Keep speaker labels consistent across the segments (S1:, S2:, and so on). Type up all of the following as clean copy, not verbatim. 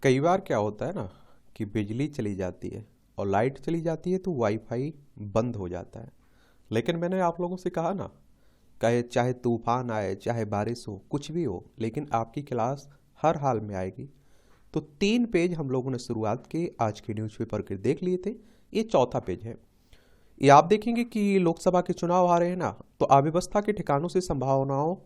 S1: कई बार क्या होता है ना कि बिजली चली जाती है और लाइट चली जाती है तो वाईफाई बंद हो जाता है। लेकिन मैंने आप लोगों से कहा ना, कहे चाहे तूफान आए चाहे बारिश हो कुछ भी हो, लेकिन आपकी क्लास हर हाल में आएगी। तो 3 पेज हम लोगों ने शुरुआत के आज के न्यूज़पेपर के देख लिए थे। ये चौथा पेज है। ये आप देखेंगे कि लोकसभा के चुनाव आ रहे हैं ना, तो अव्यवस्था के ठिकानों से संभावनाओं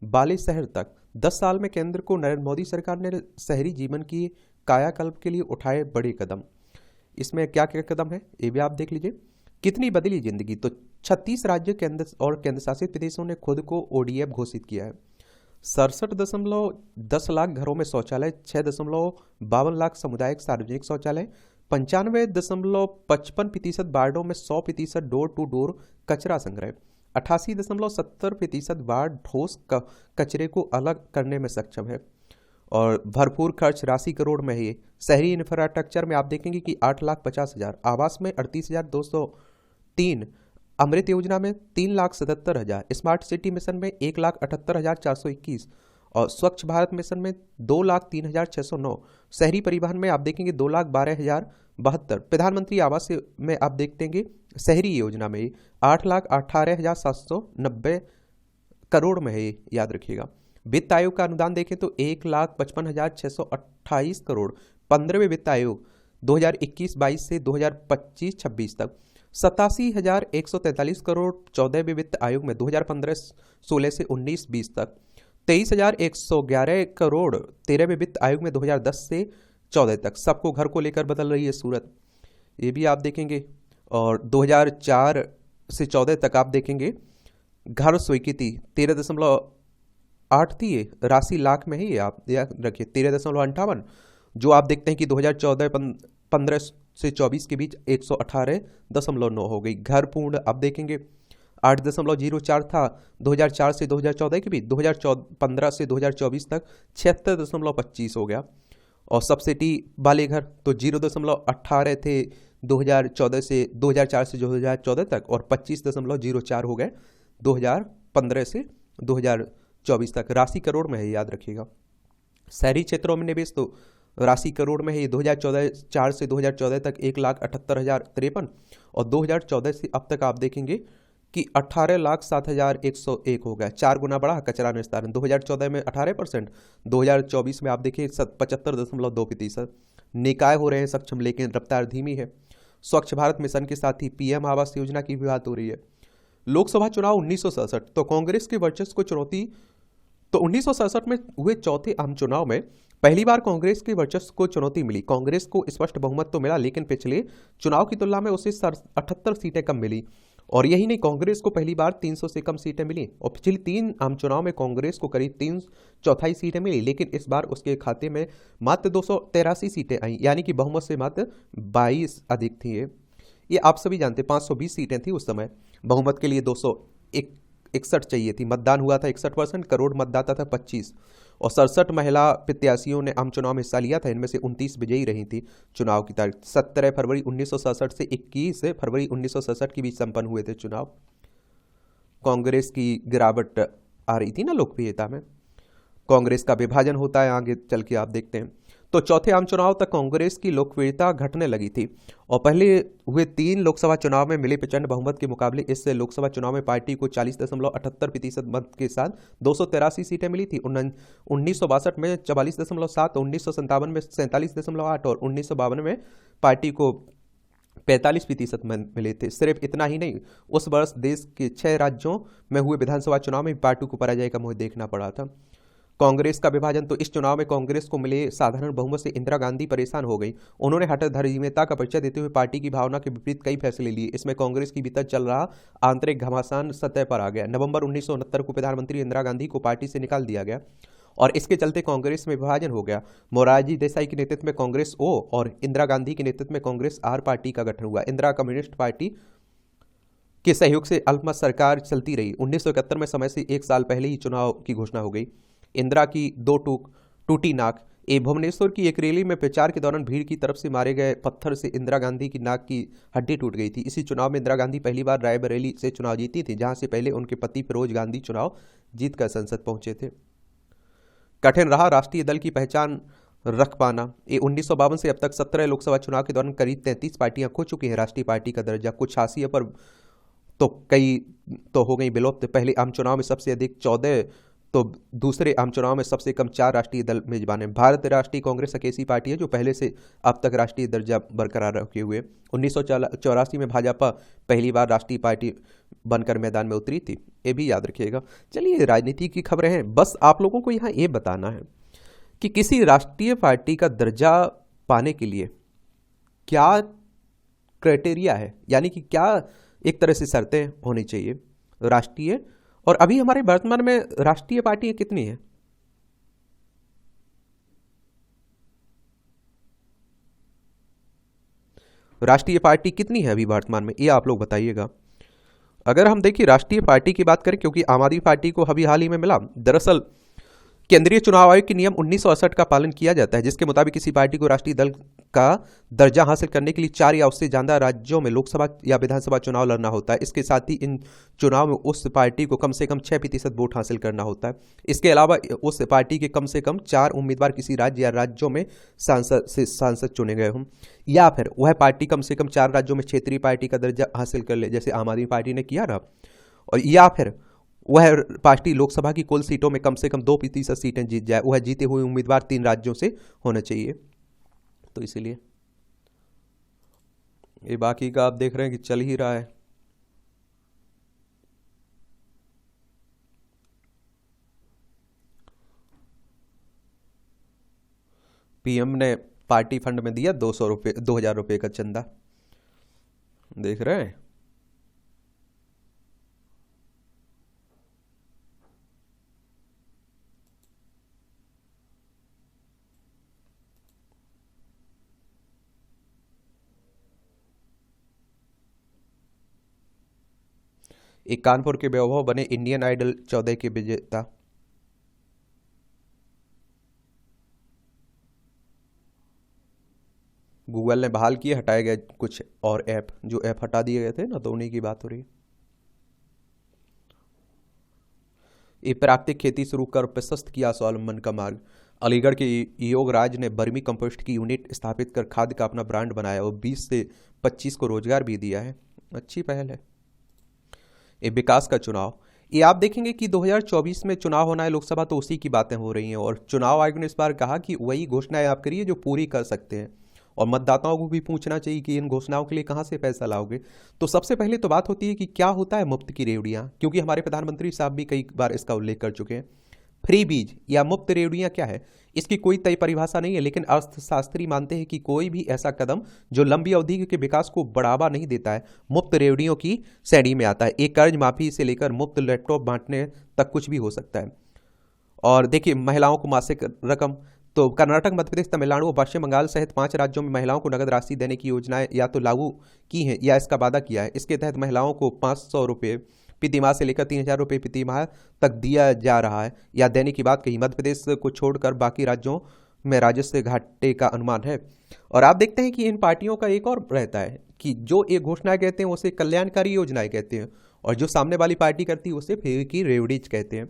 S1: बाले शहर तक 10 साल में केंद्र को नरेंद्र मोदी सरकार ने शहरी जीवन की कायाकल्प के लिए उठाए बड़े कदम। इसमें क्या क्या कदम है ये भी आप देख लीजिए। कितनी बदली जिंदगी, तो 36 राज्य केंद्र और केंद्र शासित प्रदेशों ने खुद को ओडीएफ घोषित किया है। 67.10 लाख घरों में शौचालय, 6.52 लाख सामुदायिक सार्वजनिक शौचालय, 95.55% वार्डों में 100% डोर टू डोर कचरा संग्रह, 88.70% वार्ड ठोस कचरे को अलग करने में सक्षम है। और भरपूर खर्च राशि करोड़ में है। शहरी इंफ्रास्ट्रक्चर में आप देखेंगे कि 8,50,000, आवास में 38,203, अमृत योजना में 3,77,000, स्मार्ट सिटी मिशन में 1,78,421 और स्वच्छ भारत मिशन में 2,03,609। शहरी परिवहन में आप देखेंगे 2,12,072। प्रधानमंत्री आवास में आप देखेंगे शहरी योजना में 8,18,790 करोड़ में है, याद रखिएगा। वित्त आयोग का अनुदान देखें तो 1,55,628 करोड़ 15वें वित्त आयोग 2021-22 से 2025-26 तक, 87,143 करोड़ 14वें वित्त आयोग में 2015-16 से 19-20 तक, 23,111 करोड़ 13वें वित्त आयोग में 2010 से 14 तक। सबको घर को लेकर बदल रही है सूरत, ये भी आप देखेंगे। और 2004 से 14 तक आप देखेंगे घर स्वीकृति 13.8 थी, ये राशि लाख में ही आप याद रखिए 13.58, जो आप देखते हैं कि 2014-15 से 24 के बीच 118.9 हो गई। घर पूर्ण आप देखेंगे 8.04 था 2004 से 2014 के बीच, 2015 से 2024 तक 76.25 हो गया। और सब्सिडी वाले घर तो 0.18 थे 2014 से 2004 से 2014 तक, और 25.04 हो गए 2015 से 2024 तक। राशि करोड़ में है, याद रखिएगा। शहरी क्षेत्रों में निवेश तो राशि करोड़ में है। 2014 से 2014 तक 1,78,053 और 2014 से अब तक आप देखेंगे कि 18,07,101 हो गया। 4 गुना बढ़ा कचरा निस्तारण। 2014 में 18%, 2024 में आप देखिए 75.2%। निकाय हो रहे हैं सक्षम, लेकिन रफ्तार धीमी है। स्वच्छ भारत मिशन के साथ ही पीएम आवास योजना की भी बात हो रही है। लोकसभा चुनाव 1967 तो कांग्रेस के वर्चस्व को चुनौती। तो 1967 में हुए चौथे आम चुनाव में पहली बार कांग्रेस के वर्चस्व को चुनौती मिली। कांग्रेस को स्पष्ट बहुमत तो मिला, लेकिन पिछले चुनाव की तुलना में उसे 78 सीटें कम मिली। और यही नहीं, कांग्रेस को पहली बार 300 से कम सीटें मिली। और पिछले 3 आम चुनाव में कांग्रेस को करीब 3/4 सीटें मिली, लेकिन इस बार उसके खाते में मात्र 283 सीटें आई, यानी कि बहुमत से मात्र 22 अधिक थी। ये आप सभी जानते, 520 सीटें थी उस समय। बहुमत के लिए 261 चाहिए थी। मतदान हुआ था 61%, करोड़ मतदाता था 25। और 67 महिला प्रत्याशियों ने आम चुनाव में हिस्सा लिया था। इनमें से 29 विजयी रही थी। चुनाव की तारीख 17 फरवरी 1967 से 21 फरवरी 1967 के बीच संपन्न हुए थे चुनाव। कांग्रेस की गिरावट आ रही थी ना लोकप्रियता में। कांग्रेस का विभाजन होता है, आगे चल के आप देखते हैं। तो चौथे आम चुनाव तक कांग्रेस की लोकप्रियता घटने लगी थी। और पहले हुए 3 लोकसभा चुनाव में मिले प्रचंड बहुमत के मुकाबले इस लोकसभा चुनाव में पार्टी को 40.78% मत के साथ 283 सीटें मिली थी। 1962 में 44.7, 1957 में 47.8 और 1952 में पार्टी को 45% मिले थे। सिर्फ इतना ही नहीं, उस वर्ष देश के 6 राज्यों में हुए विधानसभा चुनाव में पार्टी को पराजय का मुंह देखना पड़ा था। कांग्रेस का विभाजन तो इस चुनाव में कांग्रेस को मिले साधारण बहुमत से इंदिरा गांधी परेशान हो गई। उन्होंने हठधर्मिता का परिचय देते हुए पार्टी की भावना के विपरीत कई फैसले लिए। इसमें कांग्रेस के भीतर चल रहा आंतरिक घमासान सतह पर आ गया। नवंबर 1969 को प्रधानमंत्री इंदिरा गांधी को पार्टी से निकाल दिया गया और इसके चलते कांग्रेस में विभाजन हो गया। मोरारजी देसाई के नेतृत्व में कांग्रेस ओ और इंदिरा गांधी के नेतृत्व में कांग्रेस आर पार्टी का गठन हुआ। इंदिरा कम्युनिस्ट पार्टी के सहयोग से अल्पमत सरकार चलती रही। 1971 में समय से 1 साल पहले ही चुनाव की घोषणा हो गई। इंदिरा की 2 टूटी नाक। भुवनेश्वर की एक रैली में प्रचार के दौरान भीड़ की तरफ से मारे गए पत्थर से इंदिरा गांधी की नाक की हड्डी टूट गई थी। इसी चुनाव में इंदिरा गांधी पहली बार रायबरेली से चुनाव जीती थी, जहां से पहले उनके पति फिरोज गांधी चुनाव जीतकर संसद पहुंचे थे। कठिन रहा राष्ट्रीय दल की पहचान रख पाना। ये 1952 से अब तक 17 लोकसभा चुनाव के दौरान करीब 33 पार्टियां खो चुकी हैं राष्ट्रीय पार्टी का दर्जा। कुछ हाशिए पर तो कई तो हो गई विलुप्त। पहले आम चुनाव में सबसे अधिक 14 तो दूसरे आम चुनाव में सबसे कम 4 राष्ट्रीय दल मेजबान हैं। भारत राष्ट्रीय कांग्रेस एक ऐसी पार्टी है जो पहले से अब तक राष्ट्रीय दर्जा बरकरार रखे हुए। 1984 में भाजपा पहली बार राष्ट्रीय पार्टी बनकर मैदान में उतरी थी, ये भी याद रखिएगा। चलिए, राजनीति की खबरें हैं। बस आप लोगों को यहाँ ये बताना है कि किसी राष्ट्रीय पार्टी का दर्जा पाने के लिए क्या क्राइटेरिया है, यानी कि क्या एक तरह से शर्तें होनी चाहिए राष्ट्रीय। और अभी हमारे वर्तमान में राष्ट्रीय पार्टियां कितनी हैं? राष्ट्रीय पार्टी कितनी है अभी वर्तमान में, ये आप लोग बताइएगा। अगर हम देखिए राष्ट्रीय पार्टी की बात करें, क्योंकि आम आदमी पार्टी को अभी हाल ही में मिला, दरअसल केंद्रीय चुनाव आयोग के नियम 1968 का पालन किया जाता है, जिसके मुताबिक किसी पार्टी को राष्ट्रीय दल का दर्जा हासिल करने के लिए 4 या उससे ज्यादा राज्यों में लोकसभा या विधानसभा चुनाव लड़ना होता है। इसके साथ ही इन चुनाव में उस पार्टी को कम से कम 6% वोट हासिल करना होता है। इसके अलावा उस पार्टी के कम से कम 4 उम्मीदवार किसी राज्य या राज्यों में सांसद चुने गए हों, या फिर वह पार्टी कम से कम 4 राज्यों में क्षेत्रीय पार्टी का दर्जा हासिल कर ले, जैसे आम आदमी पार्टी ने किया ना। और या फिर वह पार्टी लोकसभा की कुल सीटों में कम से कम 2% सीटें जीत जाए। वह जीते हुए उम्मीदवार 3 राज्यों से होना चाहिए। तो इसीलिए ये बाकी का आप देख रहे हैं कि चल ही रहा है। पीएम ने पार्टी फंड में दिया 2,000 रुपये का चंदा, देख रहे हैं। एक कानपुर के वैभव बने इंडियन आइडल 14 के विजेता। गूगल ने बहाल किए हटाए गए कुछ और ऐप, जो ऐप हटा दिए गए थे ना, तो उन्हीं की बात हो रही है। ये प्राकृतिक खेती शुरू कर प्रशस्त किया स्वावलंबन का मार्ग। अलीगढ़ के योग राज ने बर्मी कंपोस्ट की यूनिट स्थापित कर खाद का अपना ब्रांड बनाया और 20 से 25 को रोजगार भी दिया है। अच्छी पहल है। ये विकास का चुनाव, ये आप देखेंगे कि 2024 में चुनाव होना है लोकसभा, तो उसी की बातें हो रही हैं। और चुनाव आयोग ने इस बार कहा कि वही घोषणाएं आप करिए जो पूरी कर सकते हैं, और मतदाताओं को भी पूछना चाहिए कि इन घोषणाओं के लिए कहां से पैसा लाओगे। तो सबसे पहले तो बात होती है कि क्या होता है मुफ्त की रेवड़ियां, क्योंकि हमारे प्रधानमंत्री साहब भी कई बार इसका उल्लेख कर चुके हैं। फ्री बीज या मुफ्त रेवड़ियां क्या है, इसकी कोई तय परिभाषा नहीं है, लेकिन अर्थशास्त्री मानते हैं कि कोई भी ऐसा कदम जो लंबी अवधि के विकास को बढ़ावा नहीं देता है, मुफ्त रेवड़ियों की श्रेणी में आता है। एक कर्ज माफी से लेकर मुफ्त लैपटॉप बांटने तक कुछ भी हो सकता है। और देखिए, महिलाओं को मासिक रकम, तो कर्नाटक, मध्य प्रदेश, तमिलनाडु और पश्चिम बंगाल सहित 5 राज्यों में महिलाओं को नगद राशि देने की योजनाएं या तो लागू की हैं या इसका वादा किया है। इसके तहत महिलाओं को 500 रुपये प्रतिमाह से लेकर 3,000 रुपये प्रतिमाह तक दिया जा रहा है या देने की बात कही। मध्य प्रदेश को छोड़कर बाकी राज्यों में राजस्व घाटे का अनुमान है। और आप देखते हैं कि इन पार्टियों का एक और रहता है कि जो एक घोषणाएं कहते हैं उसे कल्याणकारी योजनाएं कहते हैं, और जो सामने वाली पार्टी करती है उसे फ्री की रेवड़ीज कहते हैं।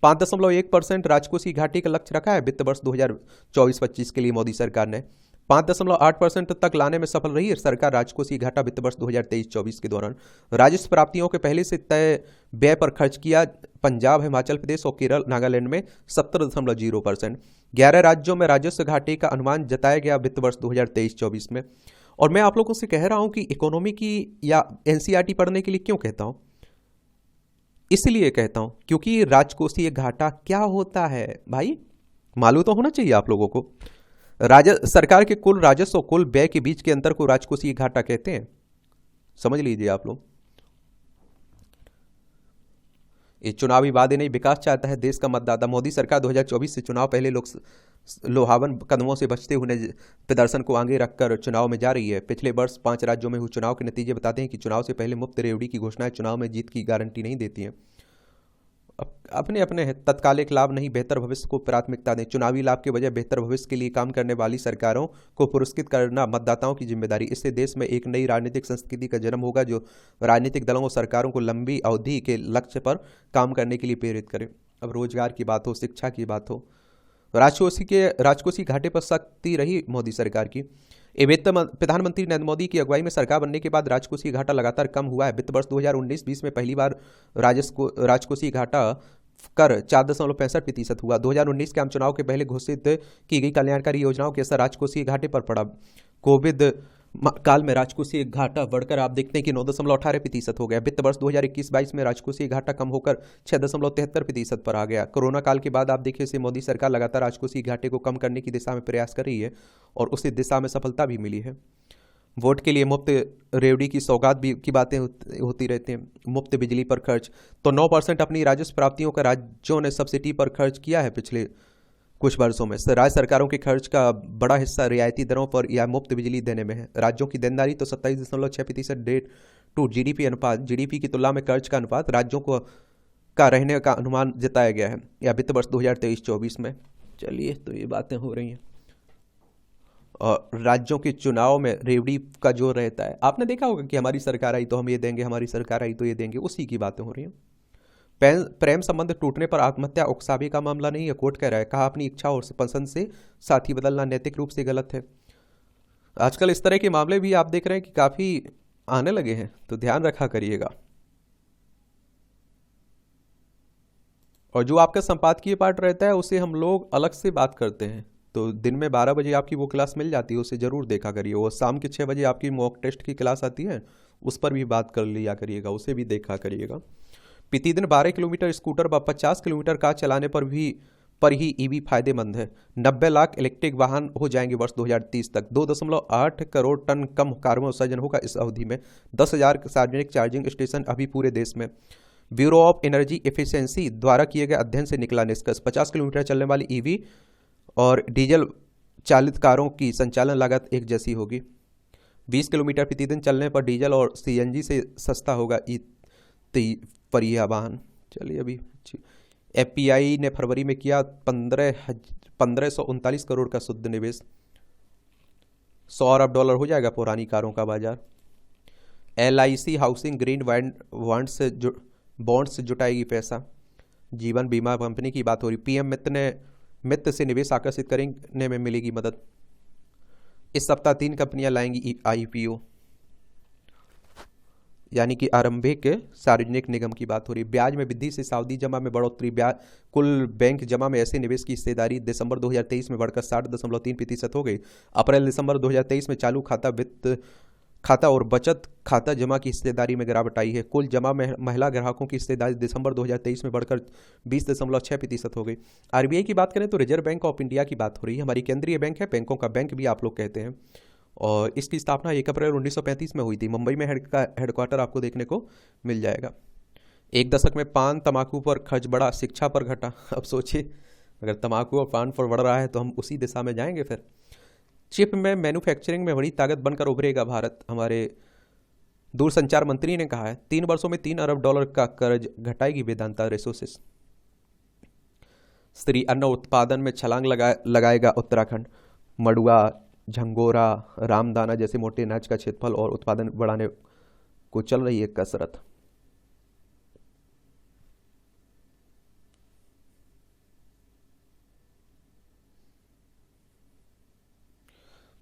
S1: 5.1% राजकोषीय घाटे का लक्ष्य रखा है वित्त वर्ष 2024-25 के लिए मोदी सरकार ने। 5.8% तक लाने में सफल रही है सरकार राजकोषीय घाटा वित्त वर्ष 2023-24 के दौरान। राजस्व प्राप्तियों के पहले से तय व्यय पर खर्च किया पंजाब, हिमाचल प्रदेश और केरल, नागालैंड में 70.0%। 11 राज्यों में राजस्व घाटे का अनुमान जताया गया वित्त वर्ष 2023-24 में। और मैं आप लोगों से कह रहा हूं कि इकोनॉमी की या एनसीईआरटी पढ़ने के लिए क्यों कहता हूं, इसलिए कहता हूं क्योंकि राजकोषीय घाटा क्या होता है भाई, मालूम तो होना चाहिए आप लोगों को। सरकार के कुल राजस्व और कुल व्यय के बीच के अंतर को राजकोषीय घाटा कहते हैं, समझ लीजिए आप लोग। ये चुनावी वादे नहीं, विकास चाहता है देश का मतदाता। मोदी सरकार 2024 से चुनाव पहले लोहावन कदमों से बचते हुए प्रदर्शन को आगे रखकर चुनाव में जा रही है। पिछले वर्ष 5 राज्यों में हुए चुनाव के नतीजे बताते हैं कि चुनाव से पहले मुफ्त रेवड़ी की घोषणाएं चुनाव में जीत की गारंटी नहीं देती हैं। अपने अपने तत्कालिक लाभ नहीं, बेहतर भविष्य को प्राथमिकता दें। चुनावी लाभ के बजाय बेहतर भविष्य के लिए काम करने वाली सरकारों को पुरस्कृत करना मतदाताओं की जिम्मेदारी। इससे देश में एक नई राजनीतिक संस्कृति का जन्म होगा जो राजनीतिक दलों और सरकारों को लंबी अवधि के लक्ष्य पर काम करने के लिए प्रेरित करे। अब रोजगार की बात हो, शिक्षा की बात हो, राजकोषीय घाटे पर सख्ती रही मोदी सरकार की। प्रधानमंत्री नरेंद्र मोदी की अगुवाई में सरकार बनने के बाद राजकोषीय घाटा लगातार कम हुआ है। वित्त वर्ष 2019-20 में पहली बार राजकोषीय घाटा कर 4.65% हुआ। 2019 के आम चुनाव के पहले घोषित की गई कल्याणकारी योजनाओं के असर राजकोषीय घाटे पर पड़ा। कोविड काल में राजकोषीय घाटा बढ़कर आप देखते हैं कि 9.18% हो गया। वित्त वर्ष 2021-22 में राजकोषीय घाटा कम होकर 6.73% पर आ गया। कोरोना काल के बाद आप देखिए इसे मोदी सरकार लगातार राजकोषीय घाटे को कम करने की दिशा में प्रयास कर रही है और उसी दिशा में सफलता भी मिली है। वोट के लिए मुफ्त रेवड़ी की सौगात भी की बातें होती रहती हैं। मुफ्त बिजली पर खर्च तो 9% अपनी राजस्व प्राप्तियों का राज्यों ने सब्सिडी पर खर्च किया है। पिछले कुछ वर्षों में राज्य सरकारों के खर्च का बड़ा हिस्सा रियायती दरों पर या मुफ्त बिजली देने में है। राज्यों की देनदारी तो 27.6% डेट टू जीडीपी अनुपात, जीडीपी की तुलना में कर्ज का अनुपात राज्यों को का रहने का अनुमान जताया गया है या वित्त वर्ष 2023-24 में। चलिए, तो ये बातें हो रही हैं। और राज्यों के चुनाव में रेवड़ी का जोर रहता है। आपने देखा होगा कि हमारी सरकार आई तो हम ये देंगे, हमारी सरकार आई तो ये देंगे, उसी की बातें हो रही हैं। प्रेम संबंध टूटने पर आत्महत्या उकसावे का मामला नहीं है, कोर्ट कह रहा है। कहा अपनी इच्छा और पसंद से साथी बदलना नैतिक रूप से गलत है। आजकल इस तरह के मामले भी आप देख रहे हैं कि काफी आने लगे हैं, तो ध्यान रखा करिएगा। और जो आपका संपादकीय पाठ रहता है उसे हम लोग अलग से बात करते हैं, तो दिन में 12 बजे आपकी वो क्लास मिल जाती है, उसे जरूर देखा करिए। वो शाम के 6 बजे आपकी मॉक टेस्ट की क्लास आती है, उस पर भी बात कर लिया करिएगा, उसे भी देखा करिएगा। प्रतिदिन 12 किलोमीटर स्कूटर व 50 किलोमीटर कार चलाने पर ही ईवी फायदेमंद है। 90 लाख इलेक्ट्रिक वाहन हो जाएंगे वर्ष 2030 तक। 2.8 करोड़ टन कम कार्बन उत्सर्जन होगा इस अवधि में। 10,000 सार्वजनिक चार्जिंग स्टेशन अभी पूरे देश में। ब्यूरो ऑफ एनर्जी एफिशिएंसी द्वारा किए गए अध्ययन से निकला निष्कर्ष, 50 किलोमीटर चलने वाली ईवी और डीजल चालित कारों की संचालन लागत एक जैसी होगी। 20 किलोमीटर प्रतिदिन चलने पर डीजल और सीएनजी से सस्ता होगा परिया वाहन। चलिए, अभी एफपीआई ने फरवरी में किया 1539 करोड़ का शुद्ध निवेश। 100 अरब डॉलर हो जाएगा पुरानी कारों का बाजार। LIC हाउसिंग ग्रीन बॉन्ड से जुटाएगी पैसा। जीवन बीमा कंपनी की बात हो रही। पीएम मित्र से निवेश आकर्षित करने में मिलेगी मदद। इस सप्ताह 3 कंपनियां लाएंगी IPO, यानी कि आरंभिक सार्वजनिक निगम की बात हो रही। ब्याज में वृद्धि से सावधि जमा में बढ़ोतरी। कुल बैंक जमा में ऐसे निवेश की हिस्सेदारी दिसंबर 2023 में बढ़कर 60.3% हो गई। अप्रैल दिसंबर 2023 में चालू खाता, वित्त खाता और बचत खाता जमा की हिस्सेदारी में गिरावट आई है। कुल जमा में महिला ग्राहकों की हिस्सेदारी दिसंबर 2023 में बढ़कर 20.6% हो गई। RBI की बात करें तो रिजर्व बैंक ऑफ इंडिया की बात हो रही है। हमारी केंद्रीय बैंक है, बैंकों का बैंक भी आप लोग कहते हैं, और इसकी स्थापना 1 अप्रैल 1935 में हुई थी। मुंबई में हेडक्वार्टर आपको देखने को मिल जाएगा। एक दशक में पान तंबाकू पर खर्च बढ़ा, शिक्षा पर घटा। अब सोचिए, अगर तंबाकू और पान पर बढ़ रहा है तो हम उसी दिशा में जाएंगे। फिर चिप में मैन्युफैक्चरिंग में बड़ी ताकत बनकर उभरेगा भारत। हमारे दूरसंचार मंत्री ने कहा है 3 वर्षों में 3 अरब डॉलर का कर्ज घटाएगी वेदांता रिसोर्सेस। श्री अन्न उत्पादन में छलांग लगाएगा उत्तराखंड। मड़ुआ, झंगोरा, रामदाना जैसे मोटे अनाज का क्षेत्रफल और उत्पादन बढ़ाने को चल रही है कसरत।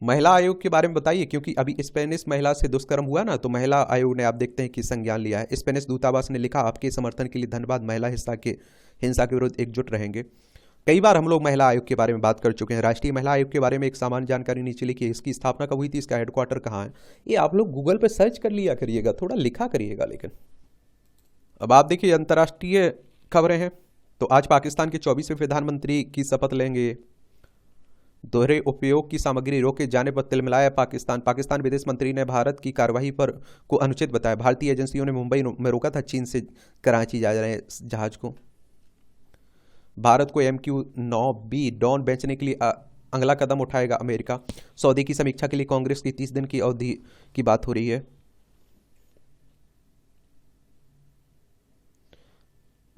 S1: महिला आयोग के बारे में बताइए, क्योंकि अभी स्पेनिश महिला से दुष्कर्म हुआ ना, तो महिला आयोग ने आप देखते हैं कि संज्ञान लिया है। स्पेनिश दूतावास ने लिखा, आपके समर्थन के लिए धन्यवाद, महिला हिंसा के विरुद्ध एकजुट रहेंगे। कई बार हम लोग महिला आयोग के बारे में बात कर चुके हैं। राष्ट्रीय महिला आयोग के बारे में एक सामान्य जानकारी नीचे लिखी। इसकी स्थापना कब हुई थी, इसका हेडक्वार्टर कहाँ है, ये आप लोग गूगल पे सर्च कर लिया करिएगा, थोड़ा लिखा करिएगा। लेकिन अब आप देखिए अंतर्राष्ट्रीय खबरें हैं, तो आज पाकिस्तान के 24वें प्रधानमंत्री की शपथ लेंगे। दोहरे उपयोग की सामग्री रोके जाने पर तिलमिलाया पाकिस्तान विदेश मंत्री ने भारत की कार्रवाई को अनुचित बताया। भारतीय एजेंसियों ने मुंबई में रोका था चीन से कराची जा रहे जहाज को। भारत को MQ-9B डॉन बेचने के लिए अगला कदम उठाएगा अमेरिका। सौदे की समीक्षा के लिए कांग्रेस की 30 दिन की अवधि की बात हो रही है।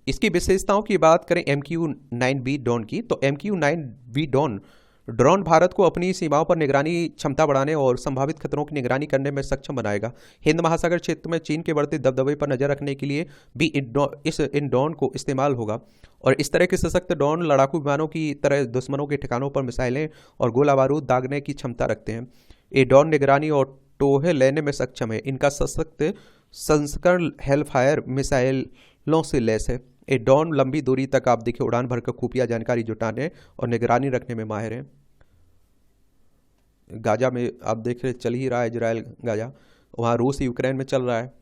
S1: इसकी विशेषताओं की बात करें MQ-9B डॉन की, तो MQ-9B डॉन ड्रोन भारत को अपनी सीमाओं पर निगरानी क्षमता बढ़ाने और संभावित खतरों की निगरानी करने में सक्षम बनाएगा। हिंद महासागर क्षेत्र में चीन के बढ़ते दबदबे पर नजर रखने के लिए भी इन ड्रोन को इस्तेमाल होगा और इस तरह के सशक्त ड्रोन लड़ाकू विमानों की तरह दुश्मनों के ठिकानों पर मिसाइलें और गोला बारूद दागने की क्षमता रखते हैं। ये ड्रोन निगरानी और टोहे लेने में सक्षम है। इनका सशक्त संस्करण हेलफायर मिसाइलों से लैस है। ये ड्रोन लंबी दूरी तक आप देखिए उड़ान भरकर खुफिया जानकारी जुटाने और निगरानी रखने में माहिर हैं। गाजा में आप देख रहे चल ही रहा है इजराइल गाजा, वहाँ रूस यूक्रेन में चल रहा है।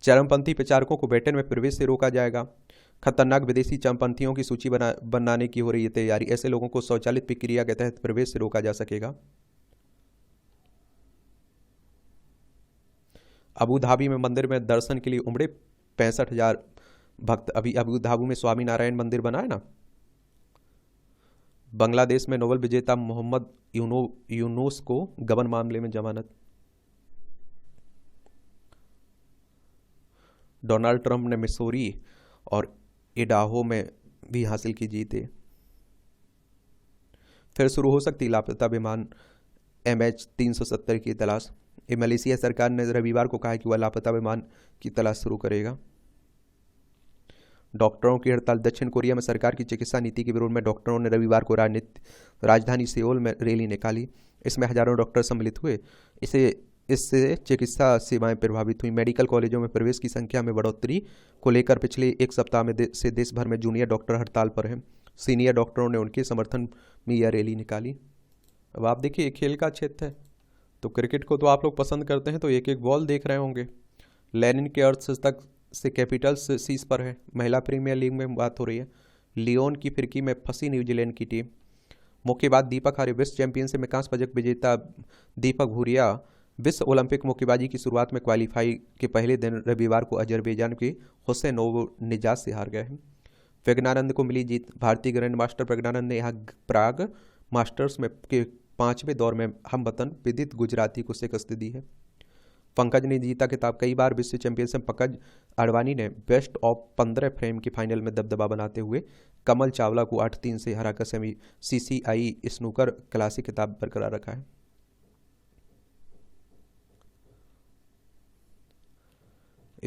S1: चरमपंथी प्रचारकों को ब्रिटेन में प्रवेश से रोका जाएगा। खतरनाक विदेशी चरमपंथियों की सूची बनाने की हो रही है तैयारी। ऐसे लोगों को स्वचालित प्रक्रिया के तहत प्रवेश से रोका जा सकेगा। अबू धाबी में मंदिर में दर्शन के लिए उमड़े 65,000 भक्त। अभी अबू धाबी में स्वामी नारायण मंदिर बना है ना। बांग्लादेश में नोबेल विजेता मोहम्मद यूनुस को गबन मामले में जमानत। डोनाल्ड ट्रंप ने मिसौरी और इडाहो में भी हासिल की जीत। फिर शुरू हो सकती लापता विमान MH370 की तलाश। मलेशिया सरकार ने रविवार को कहा कि वह लापता विमान की तलाश शुरू करेगा। डॉक्टरों की हड़ताल। दक्षिण कोरिया में सरकार की चिकित्सा नीति के विरोध में डॉक्टरों ने रविवार को राजधानी सियोल में रैली निकाली। इसमें हजारों डॉक्टर सम्मिलित हुए। इससे चिकित्सा सेवाएं प्रभावित हुई। मेडिकल कॉलेजों में प्रवेश की संख्या में बढ़ोतरी को लेकर पिछले एक सप्ताह में से देश भर में जूनियर डॉक्टर हड़ताल पर हैं। सीनियर डॉक्टरों ने उनके समर्थन में यह रैली निकाली। अब आप देखिए खेल का क्षेत्र है तो क्रिकेट को तो आप लोग पसंद करते हैं तो एक एक बॉल देख रहे होंगे। लेनिन के अर्धशतक से कैपिटल्स शीर्ष पर है। महिला प्रीमियर लीग में बात हो रही है। लियोन की फिरकी में फंसी न्यूजीलैंड की टीम। मुक्केबाज दीपक आर्य। विश्व चैंपियनशिप में कांस्य पदक विजेता दीपक भूरिया विश्व ओलंपिक मुक्केबाजी की शुरुआत में क्वालीफाई के पहले दिन रविवार को अजरबैजान के हुसैन निजात से हार गए हैं। प्रज्ञानंद को मिली जीत। भारतीय ग्रैंड मास्टर प्रज्ञानंद ने यहाँ प्राग मास्टर्स में के 5वें दौर में हमवतन विदित गुजराती को शिकस्त दी है। पंकज ने जीता खिताब। कई बार विश्व चैंपियनशिप पंकज अडवाणी ने बेस्ट ऑफ 15 फ्रेम के फाइनल में दबदबा बनाते हुए कमल चावला को 8-3 से हराकर सेमी CCI स्नूकर क्लासिक खिताब बरकरार रखा है।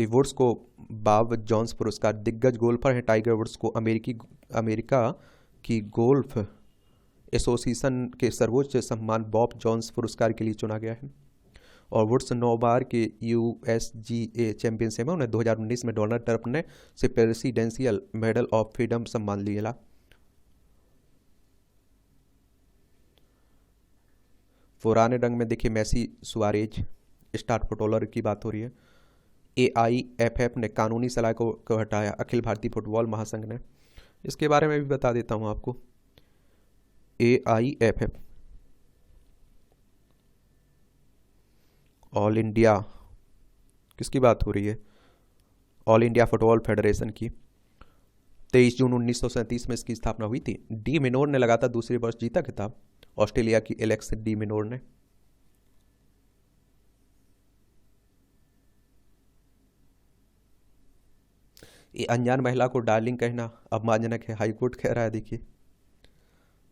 S1: वुड्स को बॉब जोन्स पुरस्कार। दिग्गज गोल्फर हैं टाइगर वुड्स को अमेरिका की गोल्फ एसोसिएशन के सर्वोच्च सम्मान बॉब जोन्स पुरस्कार के लिए चुना गया है। और वुड्स 9 बार के USGA चैंपियनशिप में उन्हें 2019 में डोनाल्ड ट्रंप ने से प्रेसिडेंशियल मेडल ऑफ फ्रीडम सम्मान लिया। पुराने रंग में देखिए मेसी सुआरेज स्टार फुटबॉलर की बात हो रही है। AIFF ने कानूनी सलाह को हटाया। अखिल भारतीय फुटबॉल महासंघ ने। इसके बारे में भी बता देता हूं आपको। AIFF ऑल इंडिया किसकी बात हो रही है? ऑल इंडिया फुटबॉल फेडरेशन की। 23 जून 1937 में इसकी स्थापना हुई थी। डी मिनोर ने लगातार दूसरे वर्ष जीता खिताब। ऑस्ट्रेलिया की एलेक्स डी मिनोर ने। ये अनजान महिला को डार्लिंग कहना अपमानजनक है, हाईकोर्ट कह रहा है। देखिए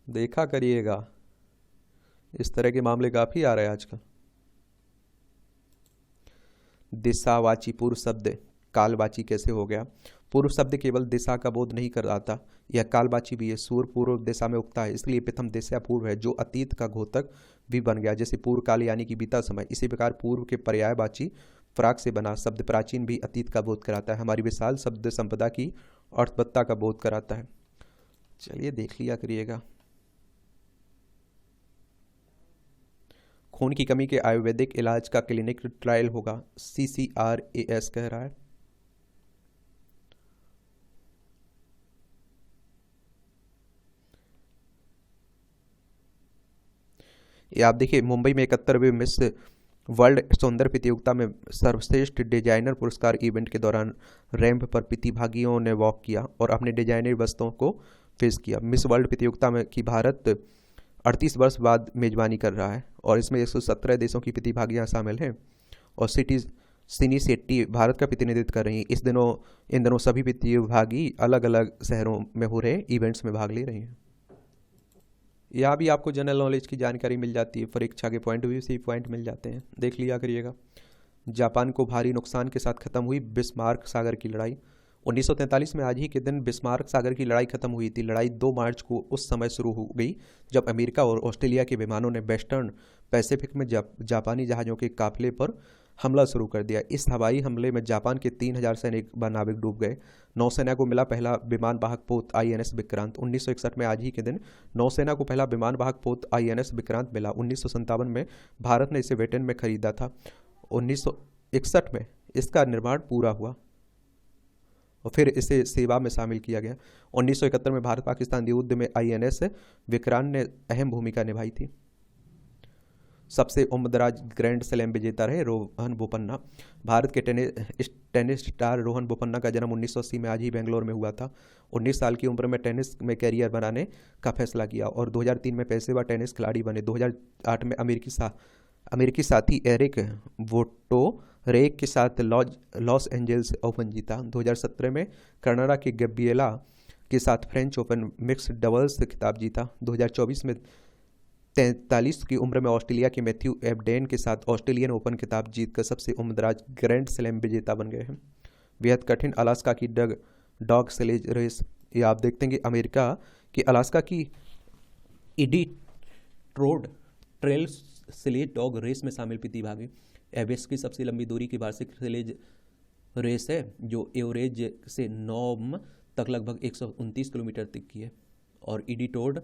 S1: देखा करिएगा, इस तरह के मामले काफी आ रहे हैं आजकल। दिशावाची पूर्व शब्द कालवाची कैसे हो गया? पूर्व शब्द केवल दिशा का बोध नहीं कराता, यह कालवाची भी है। सूर्य पूर्व दिशा में उगता है, इसलिए प्रथम दिशा पूर्व है, जो अतीत का घोतक भी बन गया। जैसे पूर्व काल यानी कि बीता समय। इसी प्रकार पूर्व के पर्यायवाची प्राक से बना शब्द प्राचीन भी अतीत का बोध कराता है। हमारी विशाल शब्द संपदा की अर्थवत्ता का बोध कराता है। चलिए देख लिया करिएगा। खून की कमी के आयुर्वेदिक इलाज का क्लिनिक ट्रायल होगा, CCRAS कह रहा है। ये आप देखिए मुंबई में 71वें मिस वर्ल्ड सौंदर्य प्रतियोगिता में सर्वश्रेष्ठ डिजाइनर पुरस्कार इवेंट के दौरान रैंप पर प्रतिभागियों ने वॉक किया और अपने डिजाइनर वस्तुओं को पेश किया। मिस वर्ल्ड प्रतियोगिता में कि भारत 38 वर्ष बाद मेजबानी कर रहा है और इसमें 117 देशों की प्रतिभागियां शामिल हैं और सिनी शेट्टी भारत का प्रतिनिधित्व कर रही हैं। इन दिनों सभी प्रतिभागी अलग अलग शहरों में हो रहे इवेंट्स में भाग ले रही हैं। यहाँ भी आपको जनरल नॉलेज की जानकारी मिल जाती है, परीक्षा के पॉइंट भी से पॉइंट मिल जाते हैं, देख लिया करिएगा। जापान को भारी नुकसान के साथ खत्म हुई बिस्मार्क सागर की लड़ाई। 1943 में आज ही के दिन बिस्मार्क सागर की लड़ाई खत्म हुई थी। लड़ाई 2 मार्च को उस समय शुरू हो गई जब अमेरिका और ऑस्ट्रेलिया के विमानों ने वेस्टर्न पैसिफिक में जापानी जहाज़ों के काफिले पर हमला शुरू कर दिया। इस हवाई हमले में जापान के 3000 सैनिक व नाविक डूब गए। नौसेना को मिला पहला विमान वाहक पोत INS विक्रांत। 1961 में आज ही के दिन नौसेना को पहला विमान वाहक पोत INS विक्रांत मिला। 1957 में भारत ने इसे ब्रिटेन में खरीदा था। 1961 में इसका निर्माण पूरा हुआ और फिर इसे सेवा में शामिल किया गया। 1971 में भारत पाकिस्तान युद्ध में INS विक्रांत ने अहम भूमिका निभाई थी। सबसे उम्रदराज ग्रैंड स्लैम विजेता रहे रोहन बोपन्ना। भारत के टेनिस स्टार रोहन बोपन्ना का जन्म 1980 में आज ही बेंगलोर में हुआ था। 19 साल की उम्र में टेनिस में कैरियर बनाने का फैसला किया और 2003 में पेशेवर टेनिस खिलाड़ी बने। 2008 में अमेरिकी साथी एरिक वोटोरेक के साथ लॉस एंजल्स ओपन जीता। 2017 में कनाडा के गैब्रिएला के साथ फ्रेंच ओपन मिक्स्ड डबल्स खिताब जीता। 2024 में 43 की उम्र में ऑस्ट्रेलिया के मैथ्यू एबडेन के साथ ऑस्ट्रेलियन ओपन खिताब जीतकर सबसे उम्रदराज ग्रैंड स्लैम विजेता बन गए हैं। बेहद कठिन अलास्का की डॉग स्लेज रेस, ये आप देखते हैं कि अमेरिका की अलास्का की इडिट्रोड ट्रेल स्लेज डॉग रेस में शामिल प्रतिभागी। एवेस की सबसे लंबी दूरी की वार्षिक स्लेज रेस है जो एवरेज से नॉम तक लगभग 129 किलोमीटर तक की है। और इडिट्रोड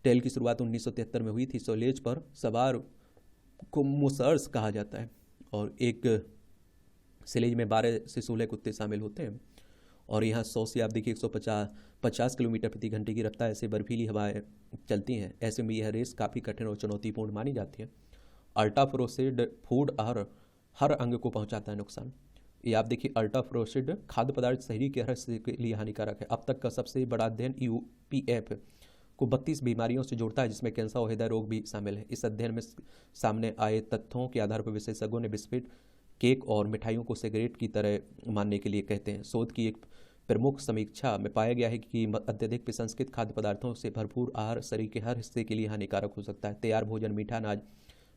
S1: टेल की शुरुआत 1973 में हुई थी। स्लेज पर सवार को मुसर्स कहा जाता है और एक स्लेज में 12 से 16 कुत्ते शामिल होते हैं और यहाँ 100 से आप देखिए 150 किलोमीटर प्रति घंटे की रफ्तार से बर्फीली हवाएं चलती हैं। ऐसे में यह रेस काफ़ी कठिन और चुनौतीपूर्ण मानी जाती है। अल्ट्रा प्रोसेस्ड फूड हर अंग को पहुँचाता है नुकसान। ये आप देखिए अल्ट्रा प्रोसेस्ड खाद्य पदार्थ शरीर के हर हिस्से के लिए हानिकारक है। अब तक का सबसे बड़ा अध्ययन UPF को 32 बीमारियों से जोड़ता है जिसमें कैंसर और हृदय रोग भी शामिल है। इस अध्ययन में सामने आए तथ्यों के आधार पर विशेषज्ञों ने बिस्किट, केक और मिठाइयों को सिगरेट की तरह मानने के लिए कहते हैं। शोध की एक प्रमुख समीक्षा में पाया गया है कि अत्यधिक प्रसंस्कृत खाद्य पदार्थों से भरपूर आहार शरीर के हर हिस्से के लिए हानिकारक हो सकता है। तैयार भोजन, मीठा अनाज,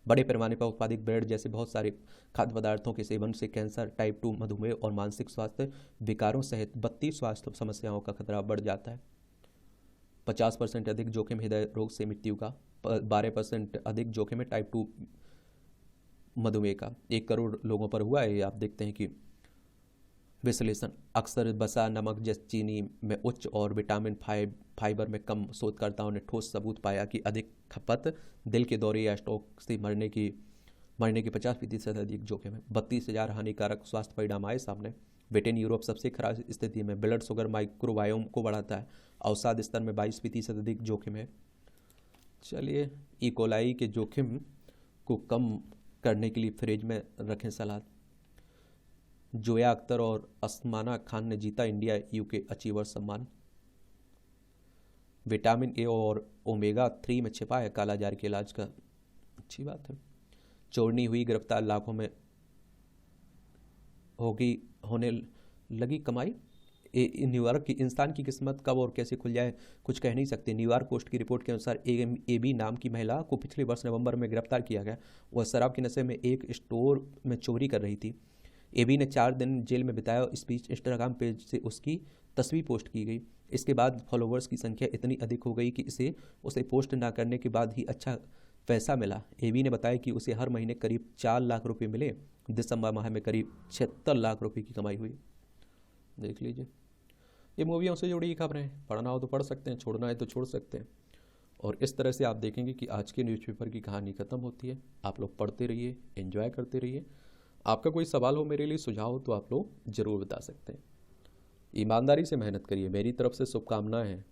S1: बड़े पैमाने पर उत्पादित ब्रेड जैसे बहुत सारे खाद्य पदार्थों के सेवन से कैंसर, टाइप 2 मधुमेह और मानसिक स्वास्थ्य विकारों सहित 32 स्वास्थ्य समस्याओं का खतरा बढ़ जाता है। 50% अधिक जोखिम हृदय रोग से मृत्यु का, 12% अधिक जोखिम है टाइप 2 मधुमेह का। 1 करोड़ लोगों पर हुआ है। आप देखते हैं कि विश्लेषण अक्सर वसा, नमक जैसे चीनी में उच्च और विटामिन फाइबर में कम। शोधकर्ताओं ने ठोस सबूत पाया कि अधिक खपत दिल के दौरे या स्ट्रोक से मरने की 50% अधिक जोखिम है। 32,000 हानिकारक स्वास्थ्य परिणाम आए सामने। ब्रिटेन यूरोप सबसे खराब स्थिति में। ब्लड शुगर माइक्रोबायोम को बढ़ाता है। अवसाद स्तर में 22% अधिक जोखिम है। चलिए, इकोलाई के जोखिम को कम करने के लिए फ्रिज में रखें सलाद। जोया अख्तर और असमाना खान ने जीता इंडिया UK अचीवर सम्मान। विटामिन A और ओमेगा 3 में छिपा है कालाजार के इलाज का। अच्छी बात है। चोरनी हुई गिरफ्तार, लाखों में होने लगी कमाई। न्यूयॉर्क की इंसान की किस्मत कब और कैसे खुल जाए कुछ कह नहीं सकते। न्यूयॉर्क पोस्ट की रिपोर्ट के अनुसार AB नाम की महिला को पिछले वर्ष नवंबर में गिरफ्तार किया गया। वह शराब के नशे में एक स्टोर में चोरी कर रही थी। AB ने 4 दिन जेल में बिताया। इस बीच इंस्टाग्राम पेज से उसकी तस्वीर पोस्ट की गई। इसके बाद फॉलोवर्स की संख्या इतनी अधिक हो गई कि उसे पोस्ट ना करने के बाद ही अच्छा पैसा मिला। AB ने बताया कि उसे हर महीने करीब 4 लाख रुपए मिले। दिसंबर माह में करीब 76 लाख रुपए की कमाई हुई। देख लीजिए, ये मूवियों से जुड़ी खबरें। पढ़ना हो तो पढ़ सकते हैं, छोड़ना है तो छोड़ सकते हैं। और इस तरह से आप देखेंगे कि आज के न्यूज़पेपर की कहानी खत्म होती है। आप लोग पढ़ते रहिए, एंजॉय करते रहिए। आपका कोई सवाल हो, मेरे लिए सुझाव हो तो आप लोग ज़रूर बता सकते हैं। ईमानदारी से मेहनत करिए। मेरी तरफ से शुभकामनाएं हैं।